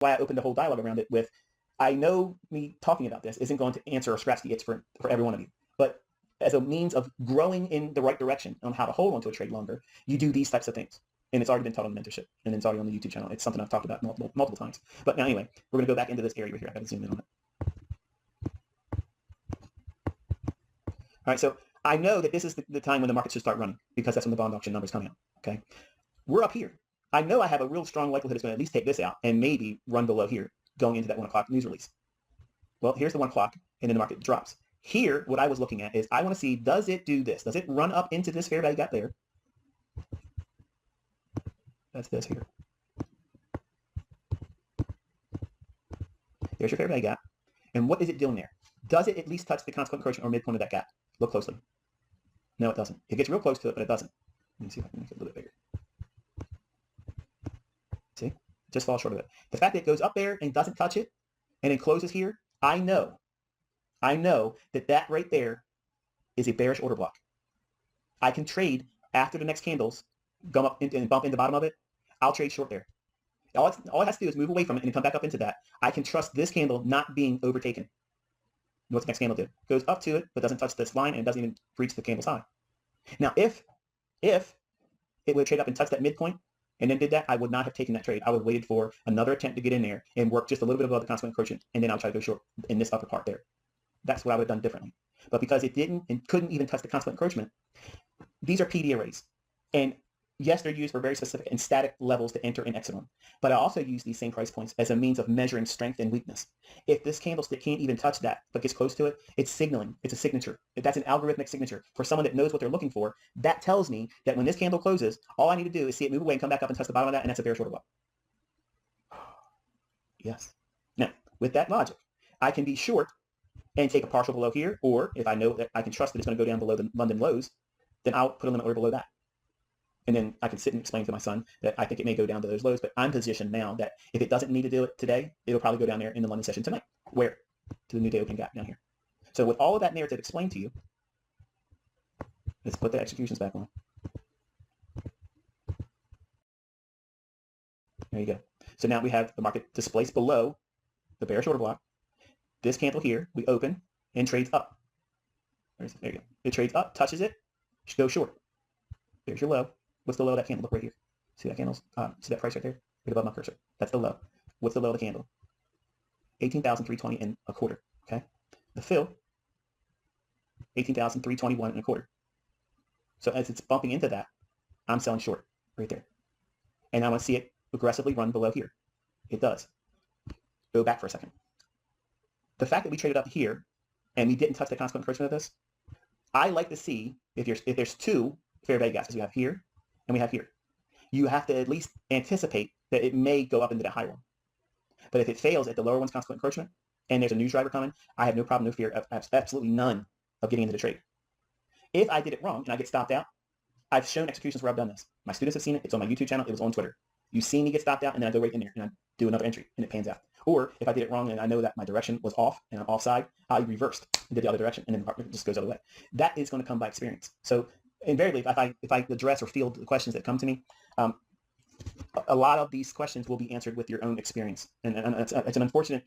why I opened the whole dialogue around it with, I know me talking about this isn't going to answer or scratch the itch for every one of you, but as a means of growing in the right direction on how to hold onto a trade longer, you do these types of things. And it's already been taught on Mentorship, and it's already on the YouTube channel. It's something I've talked about multiple times. But now anyway, we're going to go back into this area right here. I got to zoom in on it. All right, so I know that this is the time when the market should start running, because that's when the bond auction numbers come out, okay? We're up here. I know I have a real strong likelihood it's going to at least take this out and maybe run below here going into that 1 o'clock news release. Well, here's the 1 o'clock, and then the market drops. Here, what I was looking at is I want to see, does it do this? Does it run up into this fair value gap there? That's this here. There's your fair value gap. And what is it doing there? Does it at least touch the consequent encroachment or midpoint of that gap? Look closely. No, it doesn't. It gets real close to it, but it doesn't. Let me see if I can make it a little bit bigger. See? It just falls short of it. The fact that it goes up there and doesn't touch it and then closes here, I know that right there is a bearish order block. I can trade after the next candles come up and bump in the bottom of it. I'll trade short there. All it has to do is move away from it and come back up into that. I can trust this candle not being overtaken. What's the next candle do? Goes up to it, but doesn't touch this line, and it doesn't even reach the candle's high. Now, if it would trade up and touch that midpoint and then did that, I would not have taken that trade. I would have waited for another attempt to get in there and work just a little bit above the consequent encroachment, and then I'll try to go short in this upper part there. That's what I would have done differently. But because it didn't and couldn't even touch the consequent encroachment, these are PDA arrays. And yes, they're used for very specific and static levels to enter and exit on. But I also use these same price points as a means of measuring strength and weakness. If this candlestick can't even touch that, but gets close to it, it's signaling. It's a signature. That's an algorithmic signature. For someone that knows what they're looking for, that tells me that when this candle closes, all I need to do is see it move away and come back up and touch the bottom of that, and that's a bearish order block. Yes. Now, with that logic, I can be short and take a partial below here, or if I know that I can trust that it's going to go down below the London lows, then I'll put a limit order below that. And then I can sit and explain to my son that I think it may go down to those lows, but I'm positioned now that if it doesn't need to do it today, it'll probably go down there in the London session tonight. Where? To the new day opening gap down here. So with all of that narrative explained to you, let's put the executions back on. There you go. So now we have the market displaced below the bearish order block. This candle here, we open and trades up. There you go. It trades up, touches it, go short. There's your low. What's the low of that candle? Look right here. See that candle? See that price right there? Right above my cursor. That's the low. What's the low of the candle? 18,320 and a quarter. Okay. The fill, 18,321 and a quarter. So as it's bumping into that, I'm selling short right there. And I want to see it aggressively run below here. It does. Go back for a second. The fact that we traded up here and we didn't touch the consequent encroachment of this, I like to see if there's two fair value gaps, as we have here and we have here. You have to at least anticipate that it may go up into the higher one. But if it fails at the lower one's consequent encroachment and there's a news driver coming, I have no problem, no fear, absolutely none of getting into the trade. If I did it wrong and I get stopped out, I've shown executions where I've done this. My students have seen it. It's on my YouTube channel. It was on Twitter. You see me get stopped out, and then I go right in there and I do another entry, and it pans out. Or if I did it wrong and I know that my direction was off and I'm offside, I reversed and did the other direction, and then it just goes the other way. That is going to come by experience. So invariably, if I address or field the questions that come to me, a lot of these questions will be answered with your own experience. And it's an unfortunate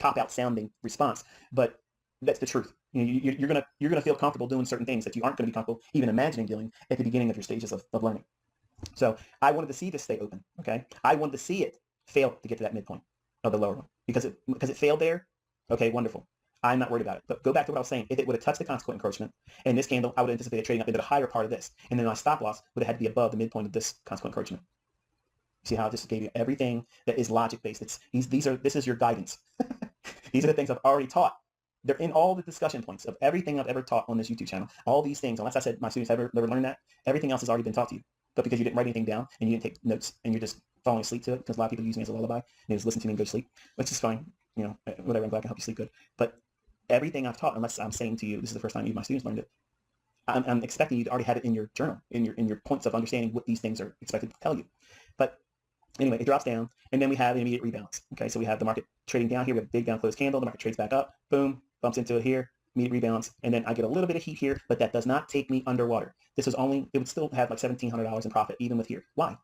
cop-out sounding response, but that's the truth. You're gonna feel comfortable doing certain things that you aren't going to be comfortable even imagining doing at the beginning of your stages of learning. So I wanted to see this stay open. Okay, I wanted to see it fail to get to that midpoint of the lower one because it failed there. Okay, wonderful. I'm not worried about it. But go back to what I was saying. If it would have touched the consequent encroachment in this candle, I would anticipate it trading up into the higher part of this, and then my stop loss would have had to be above the midpoint of this consequent encroachment. See how I just gave you everything that is logic based. This is your guidance. These are the things I've already taught. They're in all the discussion points of everything I've ever taught on this YouTube channel. All these things, unless I said my students ever learned that, everything else has already been taught to you. But because you didn't write anything down and you didn't take notes and you're just falling asleep to it, because a lot of people use me as a lullaby and they just listen to me and go to sleep, which is fine. Whatever. I'm glad I can help you sleep good. But everything I've taught, unless I'm saying to you, this is the first time you, my students, learned it, I'm expecting you to already have it in your journal, in your points of understanding what these things are expected to tell you. But anyway, it drops down, and then we have an immediate rebalance. Okay, so we have the market trading down here with a big down closed candle. The market trades back up, boom, bumps into it here, immediate rebalance, and then I get a little bit of heat here, but that does not take me underwater. It would still have like $1,700 in profit even with here. Why?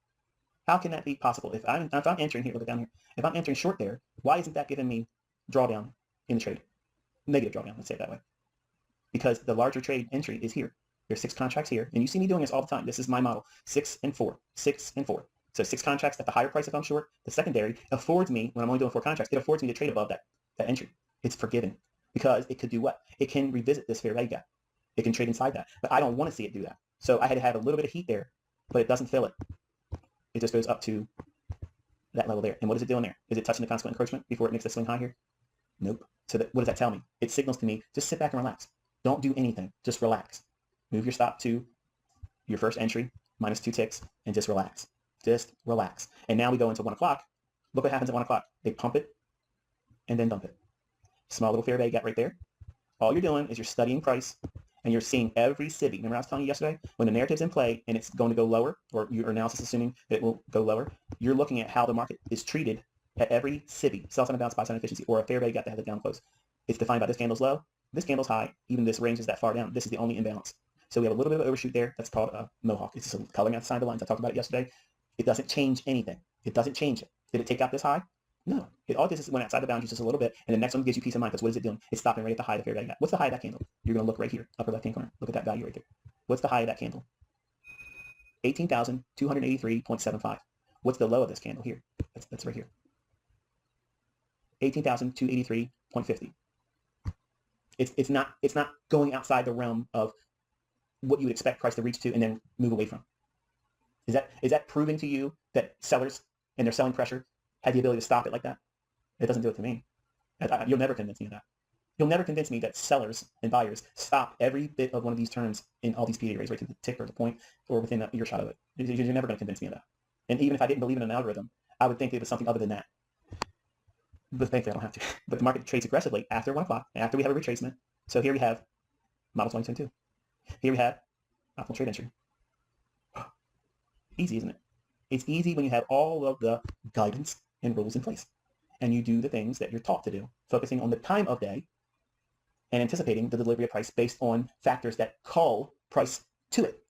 How can that be possible? If I'm entering here, look down here. If I'm entering short there, why isn't that giving me drawdown in the trade? Negative drawdown, let's say it that way. Because the larger trade entry is here. There's 6 contracts here, and you see me doing this all the time. This is my model, 6 and 4, 6 and 4. So 6 contracts at the higher price if I'm short. The secondary affords me, when I'm only doing 4 contracts, it affords me to trade above that entry. It's forgiven because it could do what? It can revisit this fair value gap. It can trade inside that, but I don't want to see it do that. So I had to have a little bit of heat there, but it doesn't fill it. It just goes up to that level there. And what is it doing there? Is it touching the consequent encroachment before it makes the swing high here? Nope. So what does that tell me? It signals to me, just sit back and relax. Don't do anything. Just relax. Move your stop to your first entry, minus 2 ticks, and just relax. Just relax. And now we go into 1 o'clock. Look what happens at 1 o'clock. They pump it and then dump it. Small little fair value gap right there. All you're doing is you're studying price, and you're seeing every civvy. Remember I was telling you yesterday, when the narrative's in play and it's going to go lower, or your analysis assuming that it will go lower, you're looking at how the market is treated at every civvy, sell sign of bounce, buy sign of efficiency, or a fair value gap that has it down close. It's defined by this candle's low, this candle's high, even this range is that far down. This is the only imbalance. So we have a little bit of overshoot there. That's called a mohawk. It's just a coloring outside the lines. I talked about it yesterday. It doesn't change anything. It doesn't change it. Did it take out this high? No. It all does is went outside the boundaries just a little bit, and the next one gives you peace of mind, because what is it doing? It's stopping right at the high of the fair value gap. What's the high of that candle? You're going to look right here, upper left-hand corner. Look at that value right there. What's the high of that candle? 18,283.75. What's the low of this candle here? That's right here. 18,283.50. It's not going outside the realm of what you would expect price to reach to and then move away from. Is that proving to you that sellers and their selling pressure had the ability to stop it like that? It doesn't do it to me. You'll never convince me of that. You'll never convince me that sellers and buyers stop every bit of one of these turns in all these PDA rates right to the tick or the point or within a earshot of it. You're never going to convince me of that. And even if I didn't believe in an algorithm, I would think it was something other than that. But thankfully I don't have to. But the market trades aggressively after 1 o'clock, after we have a retracement. So here we have model 2022. Here we have optimal trade entry. Easy, isn't it? It's easy when you have all of the guidance and rules in place, and you do the things that you're taught to do, focusing on the time of day and anticipating the delivery of price based on factors that call price to it.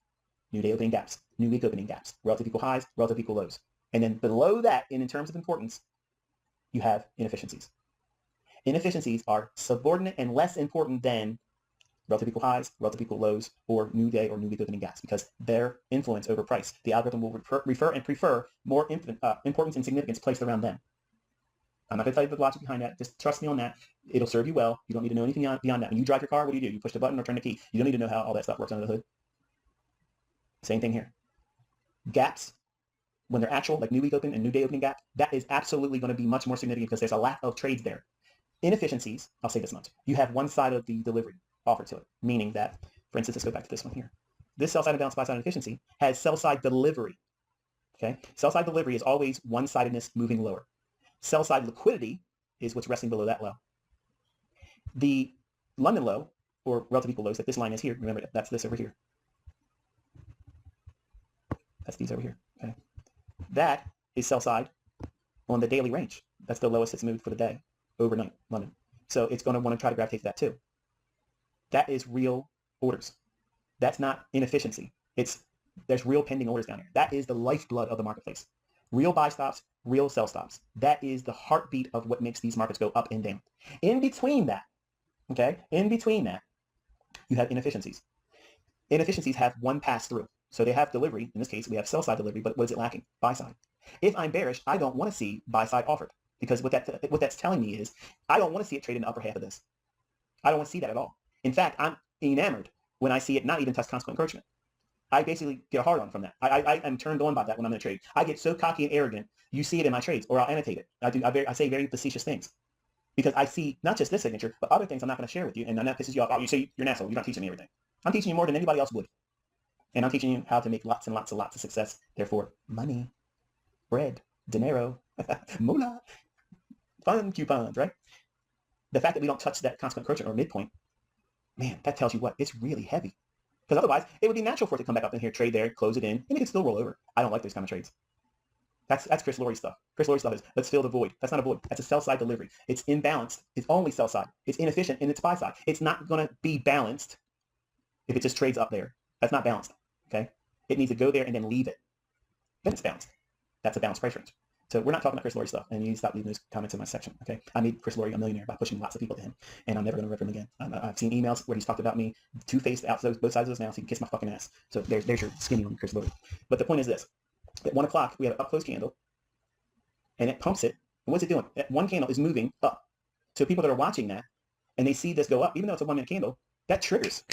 New day opening gaps, new week opening gaps, relative equal highs, relative equal lows. And then below that, in terms of importance, you have inefficiencies. Inefficiencies are subordinate and less important than relative equal highs, relative equal lows, or new day or new week opening gaps, because their influence over price. The algorithm will refer and prefer more importance and significance placed around them. I'm not going to tell you the logic behind that. Just trust me on that. It'll serve you well. You don't need to know anything beyond that. When you drive your car, what do? You push the button or turn the key. You don't need to know how all that stuff works under the hood. Same thing here. Gaps, when they're actual, like new week open and new day opening gap, that is absolutely going to be much more significant because there's a lack of trades there. Inefficiencies, I'll say this much. You have one side of the delivery offered to it, meaning that, for instance, let's go back to this one here. This sell side imbalance, buy side efficiency has sell side delivery. Okay, sell side delivery is always one-sidedness moving lower. Sell side liquidity is what's resting below that low. The London low, or relative equal lows that this line is here, remember that's this over here. That's these over here. Okay, that is sell side on the daily range. That's the lowest it's moved for the day overnight, London. So it's going to want to try to gravitate to that too. That is real orders. That's not inefficiency. There's real pending orders down here. That is the lifeblood of the marketplace. Real buy stops, real sell stops. That is the heartbeat of what makes these markets go up and down. In between that, okay, you have inefficiencies. Inefficiencies have one pass through. So they have delivery. In this case, we have sell side delivery, but what is it lacking? Buy side. If I'm bearish, I don't want to see buy side offered, because what that's telling me is I don't want to see it trade in the upper half of this. I don't want to see that at all. In fact, I'm enamored when I see it not even touch consequent encroachment. I basically get a hard on from that. I am turned on by that when I'm in a trade. I get so cocky and arrogant. You see it in my trades, or I'll annotate it. I say very facetious things because I see not just this signature, but other things I'm not going to share with you, and then that pisses you off. Oh, you say you're an asshole. You're not teaching me everything. I'm teaching you more than anybody else would, and I'm teaching you how to make lots and lots and lots of success. Therefore, money, bread, dinero, moolah, fun coupons, right? The fact that we don't touch that consequent encroachment or midpoint, man, that tells you what? It's really heavy. Because otherwise, it would be natural for it to come back up in here, trade there, close it in, and it can still roll over. I don't like those kind of trades. That's Chris Laurie stuff. Chris Laurie stuff is, let's fill the void. That's not a void. That's a sell side delivery. It's imbalanced. It's only sell side. It's inefficient in its buy side. It's not going to be balanced if it just trades up there. That's not balanced, okay? It needs to go there and then leave it. Then it's balanced. That's a balanced price range. So we're not talking about Chris Laurie stuff, and you need to stop leaving those comments in my section, okay? I made Chris Laurie a millionaire by pushing lots of people to him, and I'm never going to rip him again. I've seen emails where he's talked about me, two-faced out both sides of those now, so he can kiss my fucking ass. So there's your skinny on Chris Laurie. But the point is this. At 1 o'clock, we have an up-close candle, and it pumps it. And what's it doing? That one candle is moving up. So people that are watching that, and they see this go up, even though it's a 1 minute candle, that triggers.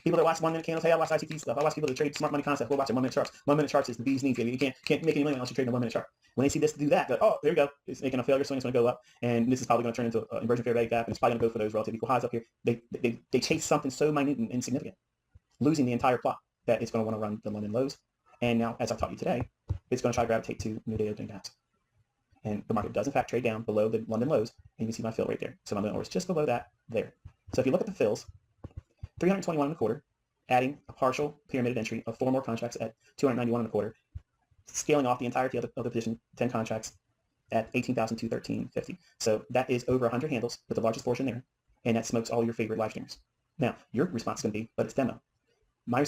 People that watch 1 minute candles, hey, I watch ICT stuff. I watch people that trade smart money concepts. We're watching 1 minute charts. 1 minute charts is the bee's knees, baby. You can't make any money unless you trade in a 1 minute chart. When they see this do that, go, oh, there you go. It's making a failure swing. It's going to go up, and this is probably going to turn into an inversion fair value gap, and it's probably going to go for those relative equal highs up here. They chase something so minute and insignificant, losing the entire plot that it's going to want to run the London lows. And now, as I taught you today, it's going to try to gravitate to new day opening gaps. And the market does, in fact, trade down below the London lows, and you can see my fill right there. So my London low is just below that there. So if you look at the fills, 321.25, adding a partial pyramided entry of 4 more contracts at 291.25, scaling off the entirety of the position, 10 contracts at 18,213.50. So that is over 100 handles with the largest portion there, and that smokes all your favorite live streamers. Now, your response is going to be, but it's demo. My response